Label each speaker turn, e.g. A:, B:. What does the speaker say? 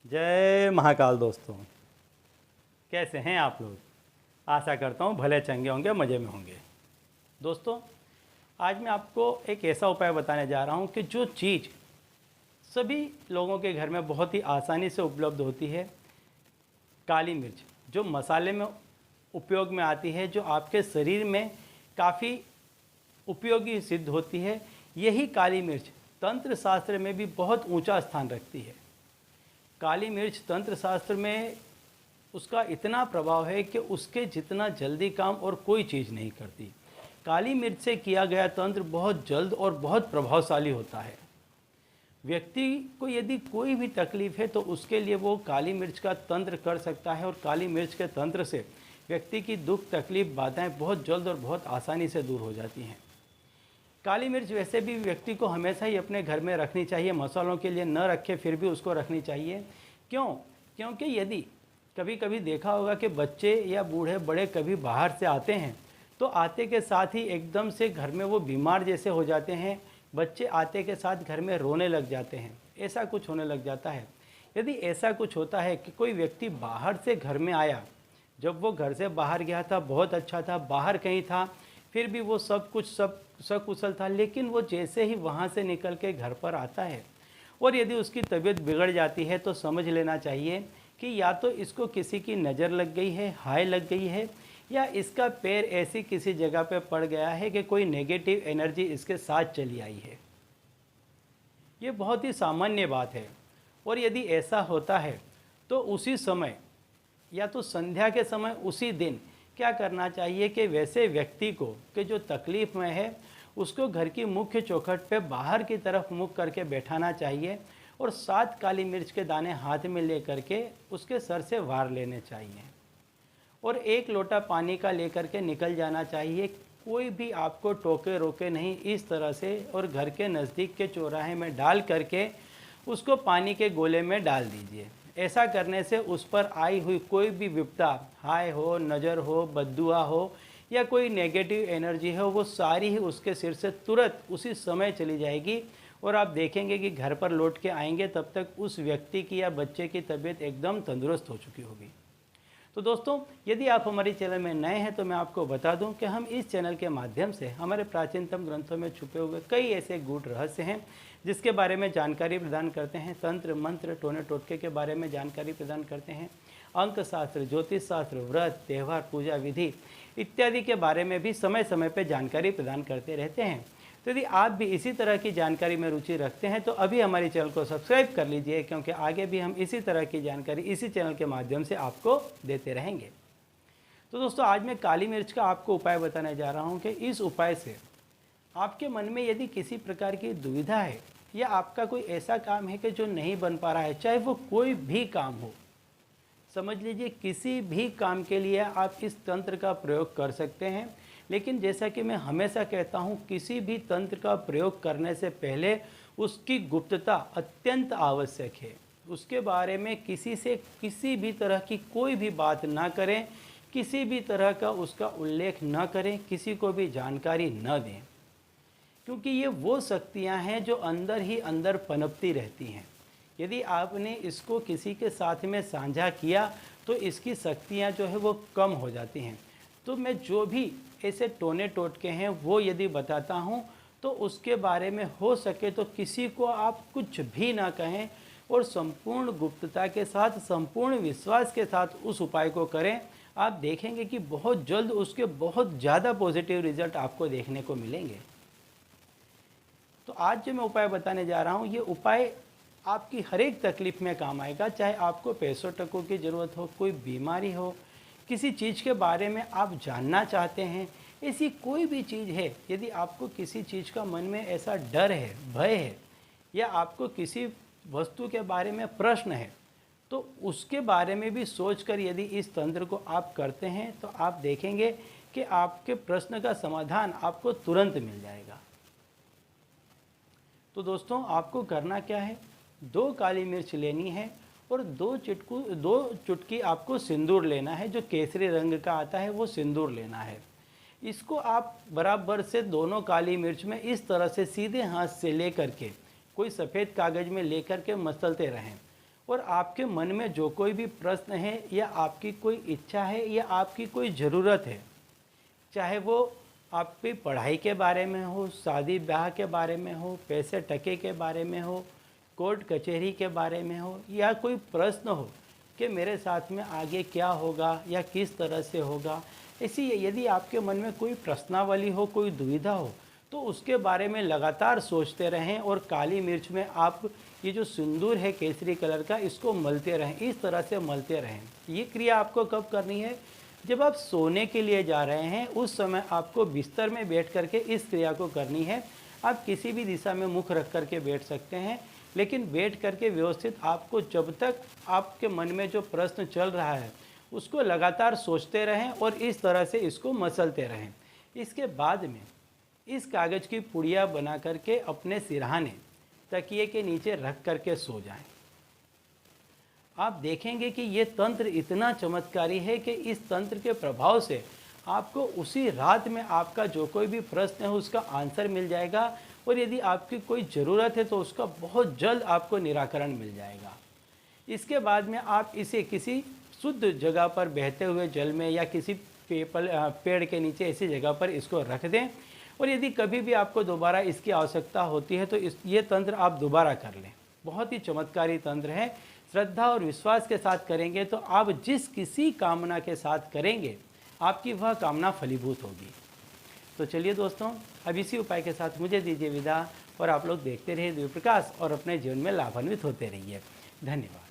A: जय महाकाल दोस्तों, कैसे हैं आप लोग। आशा करता हूँ भले चंगे होंगे, मज़े में होंगे। दोस्तों, आज मैं आपको एक ऐसा उपाय बताने जा रहा हूँ कि जो चीज़ सभी लोगों के घर में बहुत ही आसानी से उपलब्ध होती है, काली मिर्च, जो मसाले में उपयोग में आती है, जो आपके शरीर में काफ़ी उपयोगी सिद्ध होती है। यही काली मिर्च तंत्र शास्त्र में भी बहुत ऊंचा स्थान रखती है। काली मिर्च तंत्र शास्त्र में उसका इतना प्रभाव है कि उसके जितना जल्दी काम और कोई चीज़ नहीं करती। काली मिर्च से किया गया तंत्र बहुत जल्द और बहुत प्रभावशाली होता है। व्यक्ति को यदि कोई भी तकलीफ़ है तो उसके लिए वो काली मिर्च का तंत्र कर सकता है, और काली मिर्च के तंत्र से व्यक्ति की दुख तकलीफ बाधाएं बहुत जल्द और बहुत आसानी से दूर हो जाती हैं। काली मिर्च वैसे भी व्यक्ति को हमेशा ही अपने घर में रखनी चाहिए, मसालों के लिए न रखे फिर भी उसको रखनी चाहिए। क्यों? क्योंकि यदि कभी कभी देखा होगा कि बच्चे या बूढ़े बड़े कभी बाहर से आते हैं तो आते के साथ ही एकदम से घर में वो बीमार जैसे हो जाते हैं। बच्चे आते के साथ घर में रोने लग जाते हैं, ऐसा कुछ होने लग जाता है। यदि ऐसा कुछ होता है कि कोई व्यक्ति बाहर से घर में आया, जब वो घर से बाहर गया था बहुत अच्छा था, बाहर कहीं था, फिर भी वो सब कुछ सब सकुशल था, लेकिन वो जैसे ही वहाँ से निकल के घर पर आता है और यदि उसकी तबीयत बिगड़ जाती है तो समझ लेना चाहिए कि या तो इसको किसी की नज़र लग गई है, हाय लग गई है, या इसका पैर ऐसी किसी जगह पे पड़ गया है कि कोई नेगेटिव एनर्जी इसके साथ चली आई है। ये बहुत ही सामान्य बात है। और यदि ऐसा होता है तो उसी समय या तो संध्या के समय उसी दिन क्या करना चाहिए कि वैसे व्यक्ति को कि जो तकलीफ़ में है उसको घर की मुख्य चौखट पे बाहर की तरफ मुख करके बैठाना चाहिए, और 7 काली मिर्च के दाने हाथ में ले करके उसके सर से वार लेने चाहिए, और 1 लोटा पानी का लेकर के निकल जाना चाहिए। कोई भी आपको टोके रोके नहीं, इस तरह से, और घर के नज़दीक के चौराहे में डाल करके उसको पानी के गोले में डाल दीजिए। ऐसा करने से उस पर आई हुई कोई भी विपदा, हाय हो, नज़र हो, बद्दुआ हो, या कोई नेगेटिव एनर्जी है, वो सारी ही उसके सिर से तुरंत उसी समय चली जाएगी। और आप देखेंगे कि घर पर लौट के आएंगे तब तक उस व्यक्ति की या बच्चे की तबीयत एकदम तंदुरुस्त हो चुकी होगी। तो दोस्तों, यदि आप हमारे चैनल में नए हैं तो मैं आपको बता दूं कि हम इस चैनल के माध्यम से हमारे प्राचीनतम ग्रंथों में छुपे हुए कई ऐसे गूढ़ रहस्य हैं जिसके बारे में जानकारी प्रदान करते हैं। तंत्र मंत्र टोने टोटके के बारे में जानकारी प्रदान करते हैं। अंक शास्त्र, ज्योतिष शास्त्र, व्रत, त्यौहार, पूजा विधि इत्यादि के बारे में भी समय समय पर जानकारी प्रदान करते रहते हैं। तो यदि आप भी इसी तरह की जानकारी में रुचि रखते हैं तो अभी हमारे चैनल को सब्सक्राइब कर लीजिए, क्योंकि आगे भी हम इसी तरह की जानकारी इसी चैनल के माध्यम से आपको देते रहेंगे। तो दोस्तों, आज मैं काली मिर्च का आपको उपाय बताने जा रहा हूं कि इस उपाय से आपके मन में यदि किसी प्रकार की दुविधा है या आपका कोई ऐसा काम है कि जो नहीं बन पा रहा है, चाहे वो कोई भी काम हो, समझ लीजिए किसी भी काम के लिए आप इस तंत्र का प्रयोग कर सकते हैं। लेकिन जैसा कि मैं हमेशा कहता हूं, किसी भी तंत्र का प्रयोग करने से पहले उसकी गुप्तता अत्यंत आवश्यक है। उसके बारे में किसी से किसी भी तरह की कोई भी बात ना करें, किसी भी तरह का उसका उल्लेख न करें, किसी को भी जानकारी न दें, क्योंकि ये वो शक्तियां हैं जो अंदर ही अंदर पनपती रहती हैं। यदि आपने इसको किसी के साथ में साझा किया तो इसकी शक्तियां जो है वो कम हो जाती हैं। तो मैं जो भी ऐसे टोने टोटके हैं वो यदि बताता हूं तो उसके बारे में हो सके तो किसी को आप कुछ भी ना कहें, और संपूर्ण गुप्तता के साथ, संपूर्ण विश्वास के साथ उस उपाय को करें। आप देखेंगे कि बहुत जल्द उसके बहुत ज़्यादा पॉजिटिव रिजल्ट आपको देखने को मिलेंगे। तो आज जो मैं उपाय बताने जा रहा हूँ, ये उपाय आपकी हर एक तकलीफ़ में काम आएगा। चाहे आपको पैसों टकों की ज़रूरत हो, कोई बीमारी हो, किसी चीज़ के बारे में आप जानना चाहते हैं, ऐसी कोई भी चीज़ है, यदि आपको किसी चीज़ का मन में ऐसा डर है, भय है, या आपको किसी वस्तु के बारे में प्रश्न है, तो उसके बारे में भी सोचकर यदि इस तंत्र को आप करते हैं तो आप देखेंगे कि आपके प्रश्न का समाधान आपको तुरंत मिल जाएगा। तो दोस्तों, आपको करना क्या है, 2 काली मिर्च लेनी है और 2 चुटकी आपको सिंदूर लेना है। जो केसरी रंग का आता है वो सिंदूर लेना है। इसको आप बराबर से दोनों काली मिर्च में इस तरह से सीधे हाथ से लेकर के कोई सफ़ेद कागज़ में लेकर के मसलते रहें। और आपके मन में जो कोई भी प्रश्न है या आपकी कोई इच्छा है या आपकी कोई ज़रूरत है, चाहे वो आपकी पढ़ाई के बारे में हो, शादी ब्याह के बारे में हो, पैसे टके के बारे में हो, कोर्ट कचहरी के बारे में हो, या कोई प्रश्न हो कि मेरे साथ में आगे क्या होगा या किस तरह से होगा, ऐसी यदि आपके मन में कोई प्रश्नावली हो, कोई दुविधा हो, तो उसके बारे में लगातार सोचते रहें और काली मिर्च में आप ये जो सिंदूर है केसरी कलर का, इसको मलते रहें, इस तरह से मलते रहें। ये क्रिया आपको कब करनी है? जब आप सोने के लिए जा रहे हैं उस समय आपको बिस्तर में बैठ करके इस क्रिया को करनी है। आप किसी भी दिशा में मुख रख करके बैठ सकते हैं, लेकिन बैठ करके व्यवस्थित आपको जब तक आपके मन में जो प्रश्न चल रहा है उसको लगातार सोचते रहें और इस तरह से इसको मसलते रहें। इसके बाद में इस कागज़ की पुड़िया बना करके अपने सिरहाने तकिए के नीचे रख करके सो जाएं। आप देखेंगे कि ये तंत्र इतना चमत्कारी है कि इस तंत्र के प्रभाव से आपको उसी रात में आपका जो कोई भी प्रश्न है उसका आंसर मिल जाएगा, और यदि आपकी कोई ज़रूरत है तो उसका बहुत जल्द आपको निराकरण मिल जाएगा। इसके बाद में आप इसे किसी शुद्ध जगह पर बहते हुए जल में या किसी पेड़ के नीचे ऐसी जगह पर इसको रख दें, और यदि कभी भी आपको दोबारा इसकी आवश्यकता होती है तो ये तंत्र आप दोबारा कर लें। बहुत ही चमत्कारी तंत्र है। श्रद्धा और विश्वास के साथ करेंगे तो आप जिस किसी कामना के साथ करेंगे आपकी वह कामना फलीभूत होगी। तो चलिए दोस्तों, अब इसी उपाय के साथ मुझे दीजिए विदा, और आप लोग देखते रहिए दिव्य प्रकाश और अपने जीवन में लाभान्वित होते रहिए। धन्यवाद।